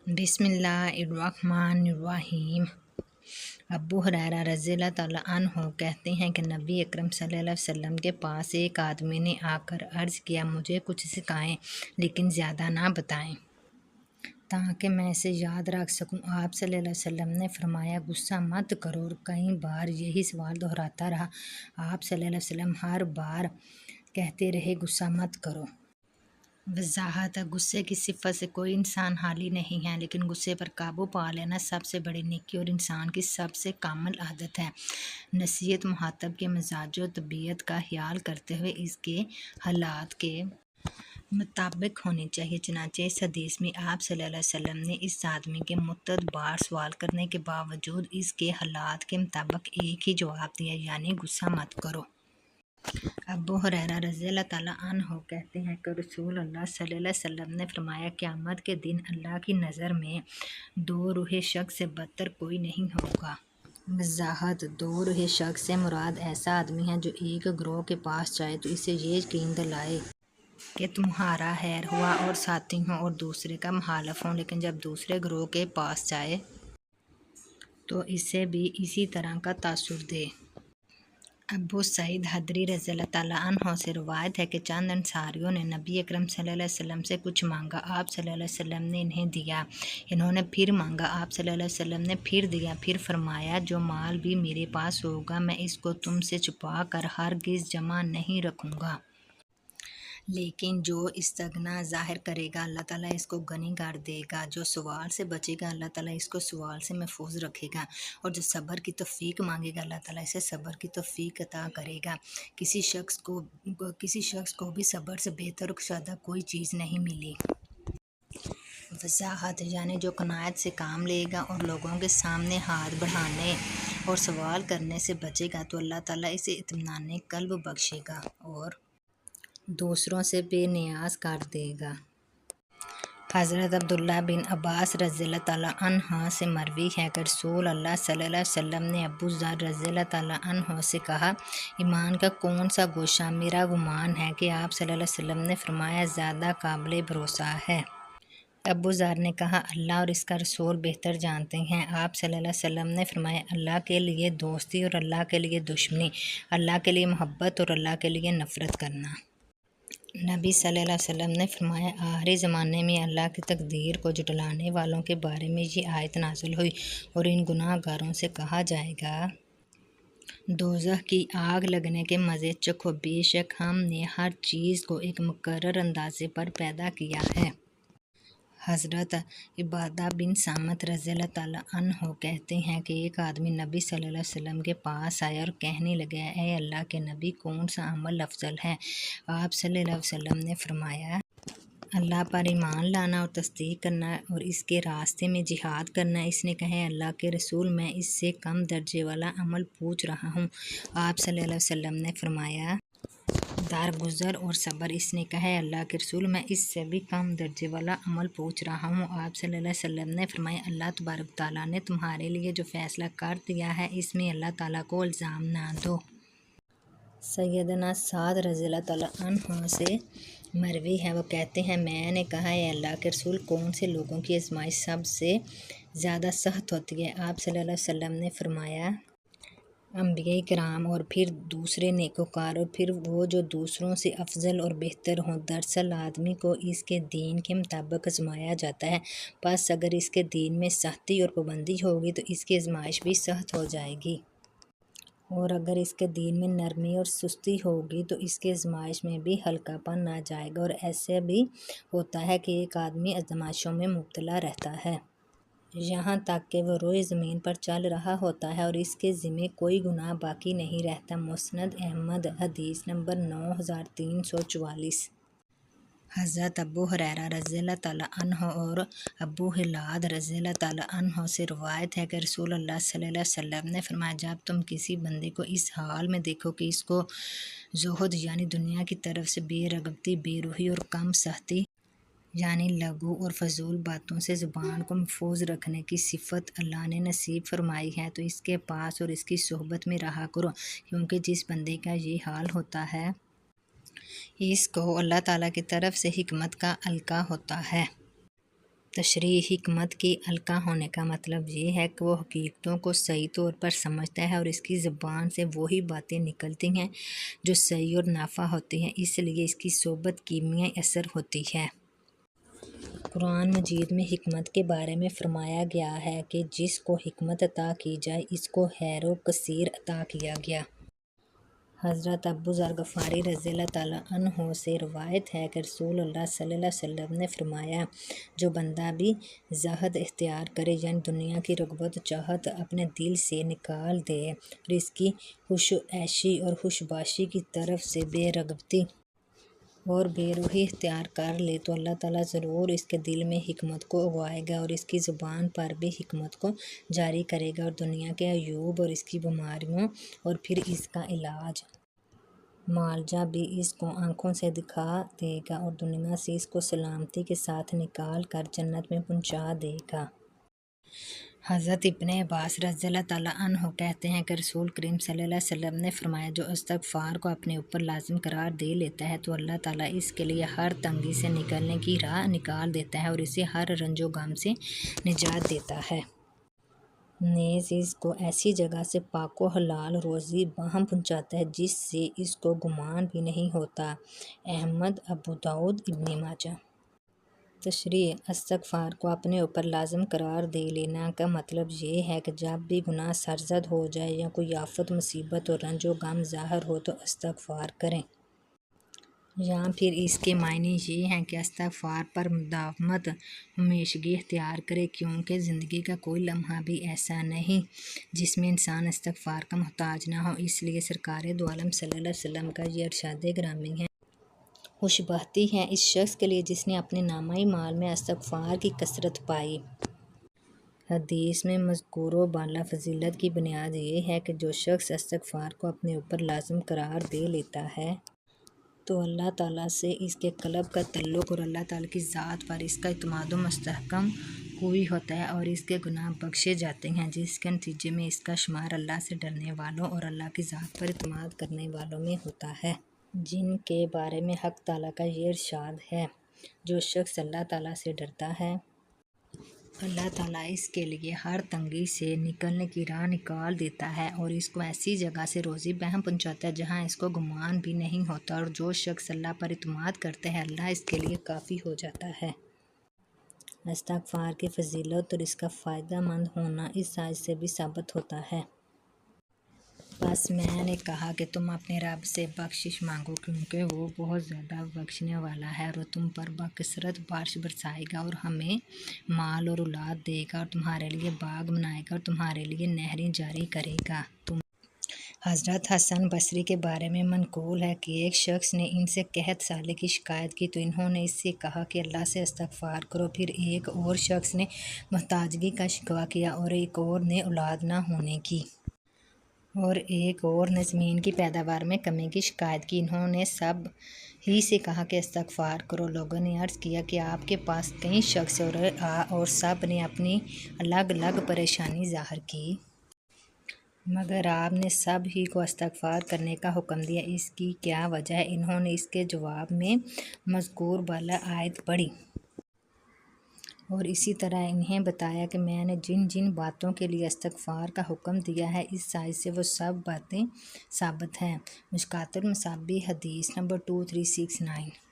बिस्मिल्लाहिर्रहमानिर्रहीम। अबू हुरैरा रज़ियल्लाहु तआला अन्हु कहते हैं कि नबी अकरम सल्लल्लाहु अलैहि वसल्लम के पास एक आदमी ने आकर अर्ज़ किया, मुझे कुछ सिखाएं लेकिन ज़्यादा ना बताएं ताकि मैं इसे याद रख सकूं। आप सल्लल्लाहु अलैहि वसल्लम ने फरमाया, गुस्सा मत करो। और कई बार यही सवाल दोहराता रहा। आप सल्लल्लाहु अलैहि वसल्लम हर बार कहते रहे, गुस्सा मत करो। वजाहत: गुस्से की सिफत से कोई इंसान हाली नहीं है, लेकिन गुस्से पर काबू पा लेना सबसे बड़ी नेकी और इंसान की सबसे कामिल आदत है। नसीहत: मुखातब के मिजाज और तबीयत का ख्याल करते हुए इसके हालात के मुताबिक होनी चाहिए। चनाचे इस हदीस में आप सल्लल्लाहु अलैहि वसल्लम ने इस आदमी के मुतअद्दिद बार सवाल करने के बावजूद इसके हालात के मुताबिक एक ही जवाब दिया, यानी गुस्सा मत करो। अबू हुरैरा रज़ियल्लाहु तआला अन्हु कहते हैं कि रसूल अल्लाह सल्लल्लाहु अलैहि वसल्लम ने फरमाया, क़यामत के दिन अल्लाह की नज़र में दो रूहे शख्स से बदतर कोई नहीं होगा। वजाहत: दो रूहे शख्स से मुराद ऐसा आदमी है जो एक ग्रोह के पास जाए तो इसे ये यकीन दिलाए कि तुम्हारा खैर हुआ और साथी हो, और दूसरे का मुखालिफ हो, लेकिन जब दूसरे ग्रोह के पास जाए तो इसे भी इसी तरह का तासुर दे। अबू सईद खदरी रज़ियल्लाहु तआला अन्हु से रवायत है कि चंद अंसारियों ने नबी अकरम सल्लल्लाहु अलैहि वसल्लम से कुछ मांगा। आप सल्लल्लाहु अलैहि वसल्लम ने इन्हें दिया। इन्होंने फिर मांगा। आप सल्लल्लाहु अलैहि वसल्लम ने फिर दिया। फिर फरमाया, जो माल भी मेरे पास होगा मैं इसको तुमसे छुपा कर हरगिज़ जमा नहीं रखूँगा, लेकिन जो इस्तगना ज़ाहिर करेगा अल्लाह ताला इसको गनी कर देगा। जो सवाल से बचेगा अल्लाह ताला इसको सवाल से महफूज रखेगा, और जो सब्र की तौफीक मांगेगा अल्लाह ताला इसे सब्र की तौफीक अता करेगा। किसी शख्स को भी सब्र से बेहतर और ज़्यादा कोई चीज़ नहीं मिली। वजाहत: यानी जो कनायत से काम लेगा और लोगों के सामने हाथ बढ़ाने और सवाल करने से बचेगा तो अल्लाह ताला इसे इत्मीनान क़ल्ब बख्शेगा और दूसरों से बेनियाज कर देगा। हज़रत अब्दुल्लाह बिन अब्बास रज़ियल्लाहु तआला अन्हा से मरवी है कि रसूल अल्लाह सल्लल्लाहु अलैहि वसल्लम ने अबू ज़र रज़ियल्लाहु तआला अन्हु से कहा, ईमान का कौन सा गोशा? मेरा गुमान है कि आप सल्लल्लाहु अलैहि वसल्लम ने फरमाया, ज़्यादा काबिल भरोसा है। अबू ज़र ने कहा, अल्लाह और इसका रसूल बेहतर जानते हैं। आप सल्लल्लाहु अलैहि वसल्लम ने फरमाया, अल्लाह के लिए दोस्ती और अल्लाह के लिए दुश्मनी, अल्लाह के लिए मोहब्बत और अल्लाह के लिए नफ़रत करना। नबी सल्लल्लाहु अलैहि वसल्लम ने फरमाया, आखिरी ज़माने में अल्लाह की तकदीर को जुटलाने वालों के बारे में ये आयत नाज़िल हुई, और इन गुनाहगारों से कहा जाएगा, दोज़ख की आग लगने के मज़े चखो। बेशक हमने हर चीज़ को एक मुकर्रर अंदाज़े पर पैदा किया है। हज़रत इबादा बिन सामत रज़ियल्लाहु तआला अन्हु कहते हैं कि एक आदमी नबी सल्लल्लाहु अलैहि वसल्लम के पास आया और कहने लगा, ऐ अल्लाह के नबी, कौन सा अमल अफजल है? आप सल्लल्लाहु अलैहि वसल्लम ने फरमाया, अल्लाह पर ईमान लाना और तस्दीक करना और इसके रास्ते में जिहाद करना। इसने कहा, अल्लाह के रसूल, मैं इससे कम दर्जे वाला अमल पूछ रहा हूँ। आप सल्लल्लाहु अलैहि वसल्लम ने फरमाया, दारगुज़र और सब्र। इसने कहा, अल्लाह के रसूल, मैं इससे भी कम दर्जे वाला अमल पूछ रहा हूँ। आप सल्लल्लाहु अलैहि वसल्लम ने फरमाया, अल्लाह तबारक ताला ने तुम्हारे लिए जो फ़ैसला कर दिया है इसमें अल्लाह ताला को इल्ज़ाम ना दो। सैयदना साद रज़ियल्लाहु तआला अन्हु से मरवी है, वो कहते हैं, मैंने कहा, अल्लाह के रसूल, कौन से लोगों की आज़माइश सबसे ज़्यादा सख्त होती है? आप सल्लल्लाहु अलैहि वसल्लम ने फरमाया, अंबिया किराम, और फिर दूसरे नेकोकार, और फिर वो जो दूसरों से अफजल और बेहतर हों। दरअसल आदमी को इसके दीन के मुताबिक आजमाया जाता है, बस अगर इसके दीन में सख्ती और पाबंदी होगी तो इसकी आजमाइश भी सख्त हो जाएगी, और अगर इसके दीन में नरमी और सुस्ती होगी तो इसकी आजमाइश में भी हल्कापन आ जाएगा। और ऐसे भी होता है कि एक आदमी आजमाइशों में मुब्तला रहता है, यहाँ तक कि वो रोए ज़मीन पर चल रहा होता है और इसके ज़िम्मे कोई गुनाह बाकी नहीं रहता। मुस्नद अहमद हदीस नंबर 9344। हज़रत अबू हुरैरा रज़ियल्लाहु तआला अन्हु और अबू हिलाद रज़ियल्लाहु तआला अन्हु से रवायत है कि रसूल अल्लाह सल्लल्लाहु अलैहि वसल्लम ने फरमाया, जब तुम किसी बंदे को इस हाल में देखो कि इसको ज़ुहद यानी दुनिया की तरफ से बेरग़बती, बेरूही और कम सख्ती यानी लघु और फजूल बातों से ज़ुबान को महफूज रखने की सिफत अल्लाह ने नसीब फरमाई है, तो इसके पास और इसकी सोहबत में रहा करो, क्योंकि जिस बंदे का ये हाल होता है इसको अल्लाह ताला की तरफ से हिकमत का अलका होता है। تشریح: حکمت کی القاء ہونے کا مطلب یہ ہے کہ وہ حقیقتوں کو صحیح طور پر سمجھتا ہے اور اس کی زبان سے وہی باتیں نکلتی ہیں جو صحیح اور نافع ہوتی ہیں، اس لیے اس کی صحبت کیمیائی اثر ہوتی ہے۔ قرآن مجید میں حکمت کے بارے میں فرمایا گیا ہے کہ جس کو حکمت عطا کی جائے اس کو خیر و کثیر عطا کیا گیا۔ حضرت ابو ذر غفاری رضی اللہ تعالیٰ عنہ سے روایت ہے کہ رسول اللہ صلی اللہ علیہ وسلم نے فرمایا، جو بندہ بھی زہد اختیار کرے یعنی دنیا کی رغبت و چاہت اپنے دل سے نکال دے اور اس کی خوش عیشی اور خوش باشی کی طرف سے بے رغبتی اور بے روحی اختیار کر لے تو اللہ تعالیٰ ضرور اس کے دل میں حکمت کو اگوائے گا اور اس کی زبان پر بھی حکمت کو جاری کرے گا اور دنیا کے عیوب اور اس کی بیماریوں اور پھر اس کا علاج معالجہ بھی اس کو آنکھوں سے دکھا دے گا اور دنیا سے اس کو سلامتی کے ساتھ نکال کر جنت میں پہنچا دے گا۔ حضرت ابن عباس رضی اللہ تعالیٰ عنہ کہتے ہیں کہ رسول کریم صلی اللہ علیہ وسلم نے فرمایا، جو استغفار کو اپنے اوپر لازم قرار دے لیتا ہے تو اللہ تعالیٰ اس کے لیے ہر تنگی سے نکلنے کی راہ نکال دیتا ہے اور اسے ہر رنج و غم سے نجات دیتا ہے۔ نیز اس کو ایسی جگہ سے پاک و حلال روزی باہم پہنچاتا ہے جس سے اس کو گمان بھی نہیں ہوتا۔ احمد، ابو داؤد، ابن ماجہ۔ تشریح: استغفار کو اپنے اوپر لازم قرار دے لینا کا مطلب یہ ہے کہ جب بھی گناہ سرزد ہو جائے یا کوئی آفت، مصیبت اور رنج و غم ظاہر ہو تو استغفار کریں۔ یا پھر اس کے معنی یہ ہیں کہ استغفار پر مداومت، ہمیشگی اختیار کرے، کیونکہ زندگی کا کوئی لمحہ بھی ایسا نہیں جس میں انسان استغفار کا محتاج نہ ہو۔ اس لیے سرکار دو عالم صلی اللہ علیہ وسلم کا یہ ارشاد گرامی ہے، خوش بختی ہے اس شخص کے لیے جس نے اپنے نامہ اعمال میں استغفار کی کثرت پائی۔ حدیث میں مذکور و بالا فضیلت کی بنیاد یہ ہے کہ جو شخص استغفار کو اپنے اوپر لازم قرار دے لیتا ہے تو اللہ تعالیٰ سے اس کے قلب کا تعلق اور اللہ تعالیٰ کی ذات پر اس کا اعتماد مستحکم ہوئی ہوتا ہے اور اس کے گناہ بخشے جاتے ہیں، جس کے نتیجے میں اس کا شمار اللہ سے ڈرنے والوں اور اللہ کی ذات پر اعتماد کرنے والوں میں ہوتا ہے، جن کے بارے میں حق تعالیٰ کا یہ ارشاد ہے، جو شخص اللہ تعالیٰ سے ڈرتا ہے اللہ تعالیٰ اس کے لیے ہر تنگی سے نکلنے کی راہ نکال دیتا ہے اور اس کو ایسی جگہ سے روزی بہم پہنچاتا ہے جہاں اس کو گمان بھی نہیں ہوتا، اور جو شخص اللہ پر اعتماد کرتا ہے اللہ اس کے لیے کافی ہو جاتا ہے۔ استغفار کی فضیلت اور اس کا فائدہ مند ہونا اس آیت سے بھی ثابت ہوتا ہے۔ بس میں نے کہا کہ تم اپنے رب سے بخشش مانگو کیونکہ وہ بہت زیادہ بخشنے والا ہے، اور تم پر بکثرت بارش برسائے گا اور ہمیں مال اور اولاد دے گا اور تمہارے لیے باغ بنائے گا اور تمہارے لیے نہریں جاری کرے گا۔ حضرت حسن بصری کے بارے میں منقول ہے کہ ایک شخص نے ان سے قحط سالی کی شکایت کی تو انہوں نے اس سے کہا کہ اللہ سے استغفار کرو۔ پھر ایک اور شخص نے محتاجگی کا شکوہ کیا اور ایک اور نے اولاد نہ ہونے کی اور ایک اور نے زمین کی پیداوار میں کمی کی شکایت کی۔ انہوں نے سب ہی سے کہا کہ استغفار کرو۔ لوگوں نے عرض کیا کہ آپ کے پاس کئی شخص اور سب نے اپنی الگ الگ پریشانی ظاہر کی، مگر آپ نے سب ہی کو استغفار کرنے کا حکم دیا، اس کی کیا وجہ ہے؟ انہوں نے اس کے جواب میں مذکور بالا آیت پڑھی اور اسی طرح انہیں بتایا کہ میں نے جن جن باتوں کے لیے استغفار کا حکم دیا ہے اس آیت سے وہ سب باتیں ثابت ہیں۔ مشکوٰۃ المصابیح حدیث نمبر 2369۔